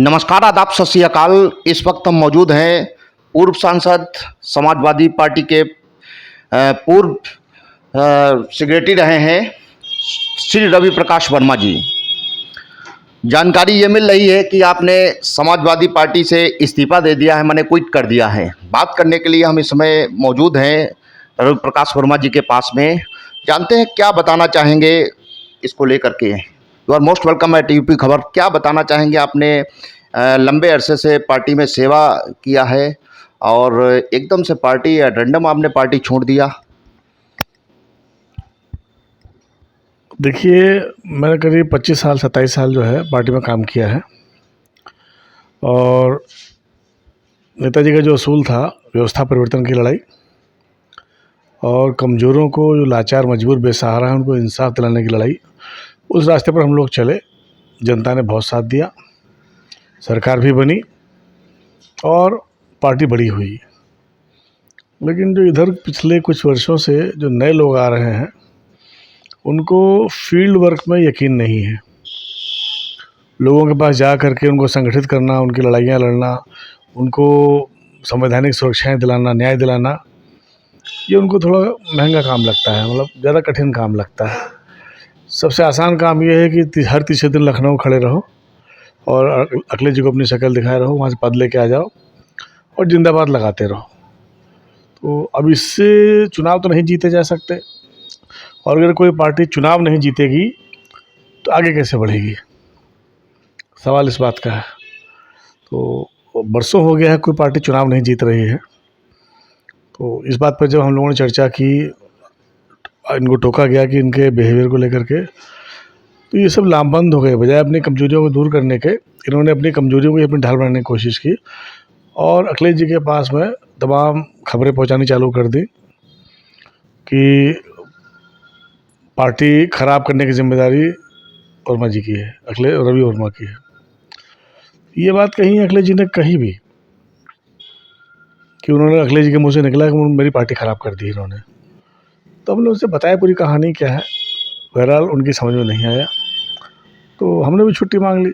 नमस्कार, आदाब, सत श्री अकाल। इस वक्त हम मौजूद हैं पूर्व सांसद समाजवादी पार्टी के पूर्व सेक्रेटरी रहे हैं श्री रवि प्रकाश वर्मा जी। जानकारी ये मिल रही है कि आपने समाजवादी पार्टी से इस्तीफा दे दिया है, मैंने क्विट कर दिया है। बात करने के लिए हम इस समय मौजूद हैं रवि प्रकाश वर्मा जी के पास में। जानते हैं क्या बताना चाहेंगे इसको लेकर के। You are most welcome at UP खबर। क्या बताना चाहेंगे? आपने लंबे अरसे से पार्टी में सेवा किया है और एकदम से पार्टी रैंडम आपने पार्टी छोड़ दिया। देखिए, मैंने करीब 25 साल 27 साल जो है पार्टी में काम किया है और नेताजी का जो असूल था व्यवस्था परिवर्तन की लड़ाई और कमज़ोरों को, जो लाचार मजबूर बेसहारा हैं, उनको इंसाफ दिलाने की लड़ाई, उस रास्ते पर हम लोग चले। जनता ने बहुत साथ दिया, सरकार भी बनी और पार्टी बड़ी हुई। लेकिन जो इधर पिछले कुछ वर्षों से जो नए लोग आ रहे हैं उनको फील्ड वर्क में यकीन नहीं है। लोगों के पास जा करके उनको संगठित करना, उनकी लड़ाइयाँ लड़ना, उनको संवैधानिक सुरक्षाएं दिलाना, न्याय दिलाना, ये उनको थोड़ा महंगा काम लगता है, मतलब ज़्यादा कठिन काम लगता है। सबसे आसान काम ये है कि हर तीसरे दिन लखनऊ खड़े रहो और अखिलेश जी को अपनी शक्ल दिखाए रहो, वहाँ से पद लेके आ जाओ और जिंदाबाद लगाते रहो। तो अब इससे चुनाव तो नहीं जीते जा सकते, और अगर कोई पार्टी चुनाव नहीं जीतेगी तो आगे कैसे बढ़ेगी? सवाल इस बात का है। तो बरसों हो गया है कोई पार्टी चुनाव नहीं जीत रही है। तो इस बात पर जब हम लोगों ने चर्चा की, इनको टोका गया कि इनके बिहेवियर को लेकर के, तो ये सब लामबंद हो गए। बजाय अपनी कमजोरियों को दूर करने के, इन्होंने अपनी कमजोरियों को अपनी ढाल बनाने की कोशिश की और अखिलेश जी के पास में तमाम खबरें पहुंचानी चालू कर दी कि पार्टी खराब करने की जिम्मेदारी वर्मा जी की है, रवि वर्मा की है। ये बात कहीं अखिलेश जी ने कही भी कि उन्होंने, अखिलेश जी के मुंह से निकला कि मेरी पार्टी खराब कर दी इन्होंने। तो हमने उनसे बताया पूरी कहानी क्या है। बहरहाल उनकी समझ में नहीं आया तो हमने भी छुट्टी मांग ली।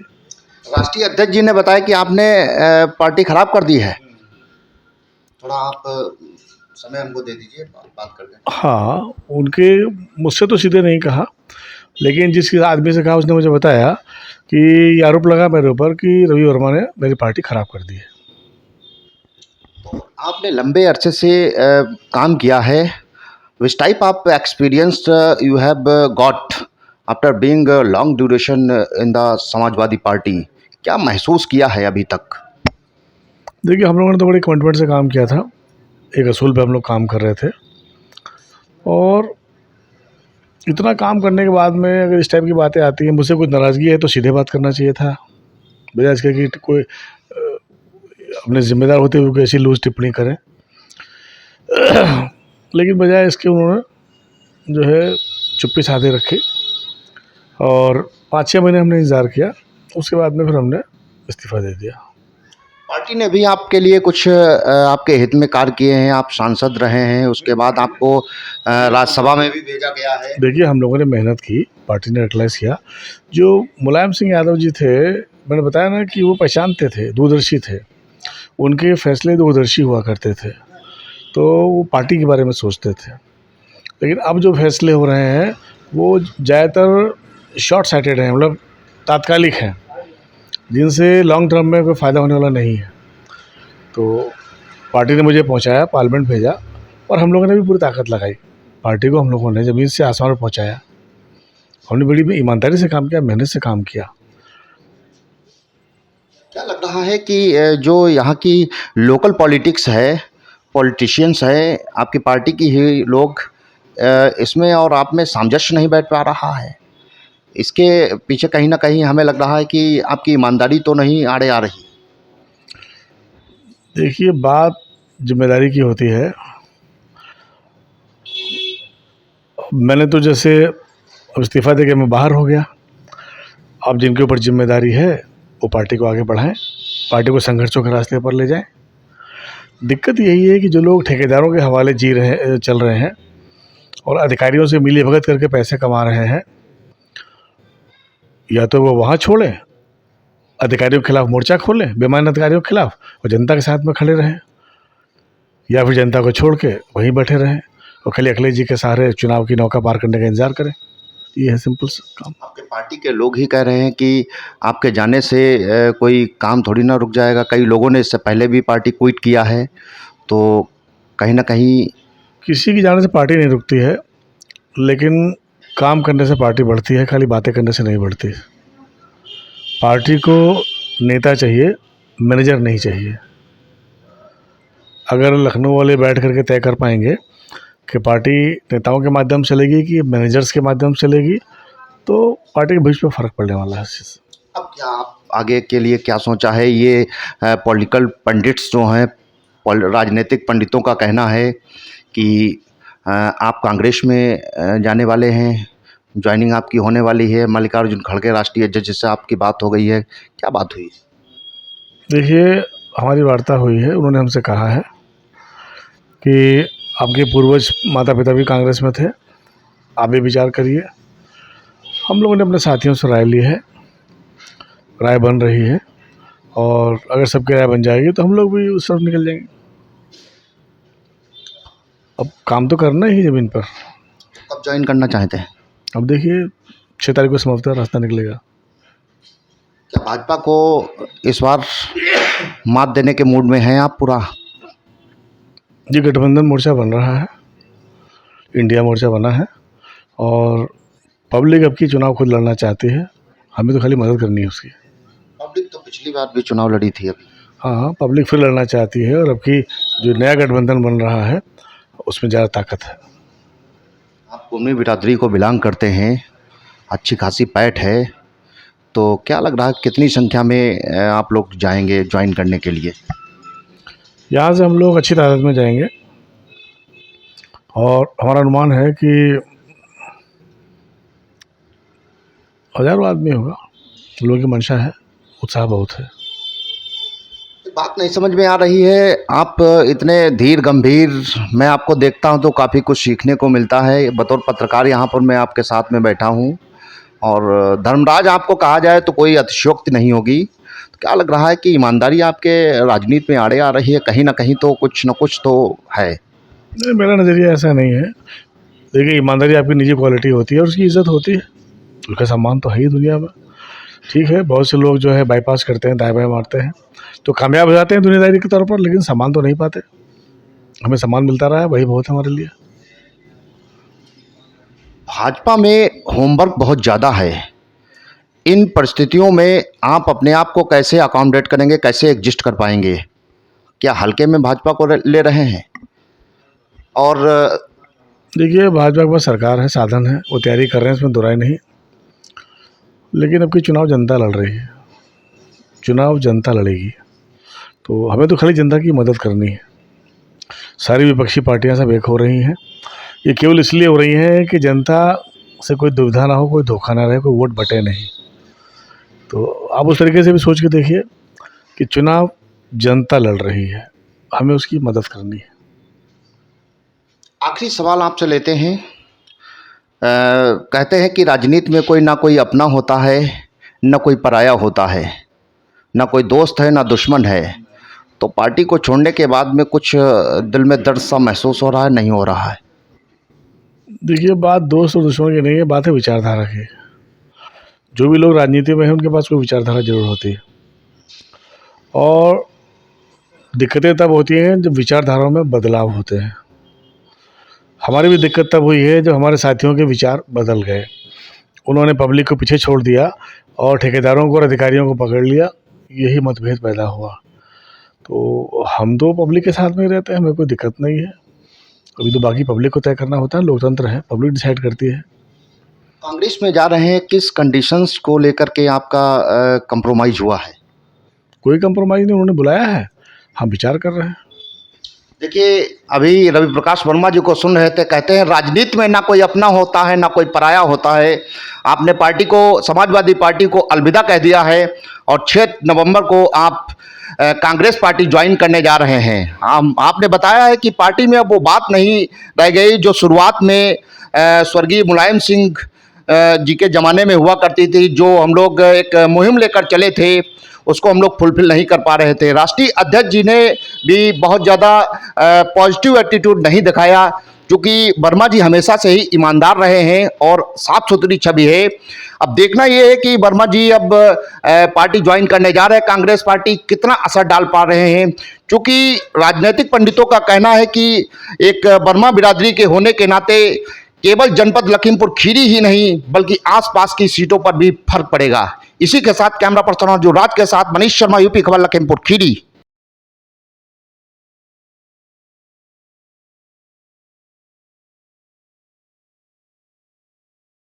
राष्ट्रीय अध्यक्ष जी ने बताया कि आपने पार्टी खराब कर दी है। थोड़ा आप समय हमको दे दीजिए, बात कर लें। हाँ, उनके मुझसे तो सीधे नहीं कहा, लेकिन जिस आदमी से कहा उसने मुझे बताया कि ये आरोप लगा मेरे ऊपर कि रवि वर्मा ने मेरी पार्टी खराब कर दी है। तो आपने लंबे अरसे से काम किया है। Which type of experience you have got after being long duration in the Samajwadi party? क्या महसूस किया है अभी तक? देखिए, हम लोगों ने तो बड़े कमिटमेंट से काम किया था, एक असूल पे हम लोग काम कर रहे थे, और इतना काम करने के बाद में अगर इस टाइप की बातें आती हैं, मुझसे कुछ नाराज़गी है तो सीधे बात करना चाहिए था, बजाय इसके कि कोई अपने जिम्मेदार होते हुए ऐसी लूज टिप्पणी करें। लेकिन बजाय इसके उन्होंने जो है चुप्पी साधे रखी और 5-6 महीने हमने इंतज़ार किया। उसके बाद में फिर हमने इस्तीफ़ा दे दिया। पार्टी ने भी आपके लिए कुछ आपके हित में कार्य किए हैं, आप सांसद रहे हैं, उसके बाद आपको राज्यसभा में भी भेजा गया है। देखिए, हम लोगों ने मेहनत की, पार्टी ने रियलाइज़ किया। जो मुलायम सिंह यादव जी थे, मैंने बताया ना कि वो पहचानते थे, दूरदर्शी थे, उनके फैसले दूरदर्शी हुआ करते थे, तो वो पार्टी के बारे में सोचते थे। लेकिन अब जो फैसले हो रहे हैं वो ज़्यादातर शॉर्ट साइटेड हैं, मतलब तात्कालिक हैं, जिनसे लॉन्ग टर्म में कोई फ़ायदा होने वाला नहीं है। तो पार्टी ने मुझे पहुंचाया, पार्लियामेंट भेजा और हम लोगों ने भी पूरी ताकत लगाई। पार्टी को हम लोगों ने ज़मीन से आसमान पर पहुंचाया। हमने बड़ी ईमानदारी से काम किया, मेहनत से काम किया। क्या लग रहा है कि जो यहाँ की लोकल पॉलिटिक्स है, पॉलिटिशियंस है, आपकी पार्टी की ही लोग, इसमें और आप में सामंजस्य नहीं बैठ पा रहा है? इसके पीछे कहीं ना कहीं हमें लग रहा है कि आपकी ईमानदारी तो नहीं आड़े आ रही। देखिए, बात जिम्मेदारी की होती है। मैंने तो जैसे अब इस्तीफ़ा दे के मैं बाहर हो गया। अब जिनके ऊपर जिम्मेदारी है वो पार्टी को आगे बढ़ाएं, पार्टी को संघर्षों के रास्ते पर ले जाएं। दिक्कत यही है कि जो लोग ठेकेदारों के हवाले चल रहे हैं और अधिकारियों से मिली भगत करके पैसे कमा रहे हैं, या तो वो वहाँ छोड़ें अधिकारियों के खिलाफ मोर्चा खोलें, बेईमान अधिकारियों के खिलाफ, और जनता के साथ में खड़े रहें, या फिर जनता को छोड़ के वहीं बैठे रहें और खाली अखिलेश जी के सहारे चुनाव की नौका पार करने का इंतजार करें। ये है सिंपल सा काम। आपके पार्टी के लोग ही कह रहे हैं कि आपके जाने से कोई काम थोड़ी ना रुक जाएगा। कई लोगों ने इससे पहले भी पार्टी क्विट किया है, तो कहीं ना कहीं किसी की जाने से पार्टी नहीं रुकती है, लेकिन काम करने से पार्टी बढ़ती है, खाली बातें करने से नहीं बढ़ती। पार्टी को नेता चाहिए, मैनेजर नहीं चाहिए। अगर लखनऊ वाले बैठ करके तय कर पाएंगे कि पार्टी नेताओं के माध्यम से चलेगी कि मैनेजर्स के माध्यम से चलेगी, तो पार्टी के भविष्य में फ़र्क पड़ने वाला है इस चीज़ से। अब क्या आप आगे के लिए क्या सोचा है? ये पॉलिटिकल पंडित्स जो हैं, राजनीतिक पंडितों का कहना है कि आप कांग्रेस में जाने वाले हैं, ज्वाइनिंग आपकी होने वाली है। मल्लिकार्जुन खड़गे राष्ट्रीय अध्यक्ष से आपकी बात हो गई है, क्या बात हुई? देखिए, हमारी वार्ता हुई है, उन्होंने हमसे कहा है कि आपके पूर्वज माता पिता भी कांग्रेस में थे, आप भी विचार करिए। हम लोगों ने अपने साथियों से राय ली है, राय बन रही है, और अगर सबकी राय बन जाएगी तो हम लोग भी उस तरफ निकल जाएंगे। अब काम तो करना ही ज़मीन पर। कब ज्वाइन करना चाहते हैं? अब देखिए, 6 तारीख को समाप्त रास्ता निकलेगा। क्या भाजपा को इस बार मात देने के मूड में हैं आप पूरा? जी, गठबंधन मोर्चा बन रहा है, इंडिया मोर्चा बना है, और पब्लिक अब की चुनाव खुद लड़ना चाहती है, हमें तो खाली मदद करनी है उसकी। पब्लिक तो पिछली बार भी चुनाव लड़ी थी अभी। हाँ, पब्लिक फिर लड़ना चाहती है, और अब की जो नया गठबंधन बन रहा है उसमें ज़्यादा ताकत है। आप कुर्मी बिरादरी को बिलोंग करते हैं, अच्छी खासी पैठ है, तो क्या लग रहा है कितनी संख्या में आप लोग जाएंगे ज्वाइन करने के लिए? यहाँ से हम लोग अच्छी तादाद में जाएंगे, और हमारा अनुमान है कि हज़ारों आदमी होगा। लोगों की मंशा है, उत्साह बहुत है। बात नहीं समझ में आ रही है, आप इतने धीर गंभीर, मैं आपको देखता हूं तो काफ़ी कुछ सीखने को मिलता है। बतौर पत्रकार यहाँ पर मैं आपके साथ में बैठा हूं, और धर्मराज आपको कहा जाए तो कोई अतिशयोक्ति नहीं होगी। तो क्या लग रहा है कि ईमानदारी आपके राजनीति में आड़े आ रही है? कहीं ना कहीं तो कुछ न कुछ तो है। नहीं, मेरा नज़रिया ऐसा नहीं है। देखिए, ईमानदारी आपकी निजी क्वालिटी होती है और उसकी इज़्ज़त होती है, उसका सम्मान तो है ही दुनिया में। ठीक है, बहुत से लोग जो है बाईपास करते हैं, दाएं बाएं मारते हैं, तो कामयाब हो जाते हैं दुनियादारी के तौर पर, लेकिन सम्मान तो नहीं पाते। हमें सम्मान मिलता रहा है, वही बहुत है हमारे लिए। भाजपा में होमवर्क बहुत ज़्यादा है। इन परिस्थितियों में आप अपने आप को कैसे अकोमोडेट करेंगे, कैसे एडजस्ट कर पाएंगे? क्या हल्के में भाजपा को ले रहे हैं? और देखिए, भाजपा के पास सरकार है, साधन है, वो तैयारी कर रहे हैं, इसमें दो राय नहीं। लेकिन अब की चुनाव जनता लड़ रही है, चुनाव जनता लड़ेगी, तो हमें तो खाली जनता की मदद करनी है। सारी विपक्षी पार्टियां सब एक हो रही हैं, ये केवल इसलिए हो रही हैं कि जनता से कोई दुविधा ना हो, कोई धोखा ना रहे, कोई वोट बटे नहीं। तो आप उस तरीके से भी सोच के देखिए कि चुनाव जनता लड़ रही है, हमें उसकी मदद करनी है। आखिरी सवाल आपसे लेते हैं। कहते हैं कि राजनीति में कोई ना कोई अपना होता है, न कोई पराया होता है, न कोई दोस्त है, न दुश्मन है। तो पार्टी को छोड़ने के बाद में कुछ दिल में दर्द सा महसूस हो रहा है, नहीं हो रहा है? देखिए, बात दोस्त और दुश्मन की नहीं है, बात है विचारधारा की। जो भी लोग राजनीति में हैं उनके पास कोई विचारधारा जरूर होती है, और दिक्कतें तब होती हैं जब विचारधाराओं में बदलाव होते हैं। हमारी भी दिक्कत तब हुई है जब हमारे साथियों के विचार बदल गए, उन्होंने पब्लिक को पीछे छोड़ दिया और ठेकेदारों को और अधिकारियों को पकड़ लिया, यही मतभेद पैदा हुआ। तो हम तो पब्लिक के साथ में रहते हैं, हमें कोई दिक्कत नहीं है। अभी तो बाकी पब्लिक को तय करना होता है, लोकतंत्र है, पब्लिक डिसाइड करती है। कांग्रेस में जा रहे हैं, किस कंडीशंस को लेकर के आपका कंप्रोमाइज़ हुआ है? कोई कंप्रोमाइज़ नहीं, उन्होंने बुलाया है, हम विचार कर रहे हैं। देखिए, अभी रवि प्रकाश वर्मा जी को सुन रहे थे, कहते हैं राजनीति में ना कोई अपना होता है, ना कोई पराया होता है। आपने पार्टी को, समाजवादी पार्टी को अलविदा कह दिया है, और 6 नवंबर को आप कांग्रेस पार्टी ज्वाइन करने जा रहे हैं। आपने बताया है कि पार्टी में अब वो बात नहीं रह गई जो शुरुआत में स्वर्गीय मुलायम सिंह जी के ज़माने में हुआ करती थी, जो हम लोग एक मुहिम लेकर चले थे, उसको हम लोग फुलफिल नहीं कर पा रहे थे। राष्ट्रीय अध्यक्ष जी ने भी बहुत ज़्यादा पॉजिटिव एटीट्यूड नहीं दिखाया, क्योंकि वर्मा जी हमेशा से ही ईमानदार रहे हैं और साफ सुथरी छवि है। अब देखना ये है कि वर्मा जी अब पार्टी ज्वाइन करने जा रहे हैं, कांग्रेस पार्टी कितना असर डाल पा रहे हैं, क्योंकि राजनीतिक पंडितों का कहना है कि एक वर्मा बिरादरी के होने के नाते केवल जनपद लखीमपुर खीरी ही नहीं बल्कि आसपास की सीटों पर भी फर्क पड़ेगा। इसी के साथ कैमरा पर्सन जो राज के साथ मनीष शर्मा, यूपी खबर, लखीमपुर खीरी।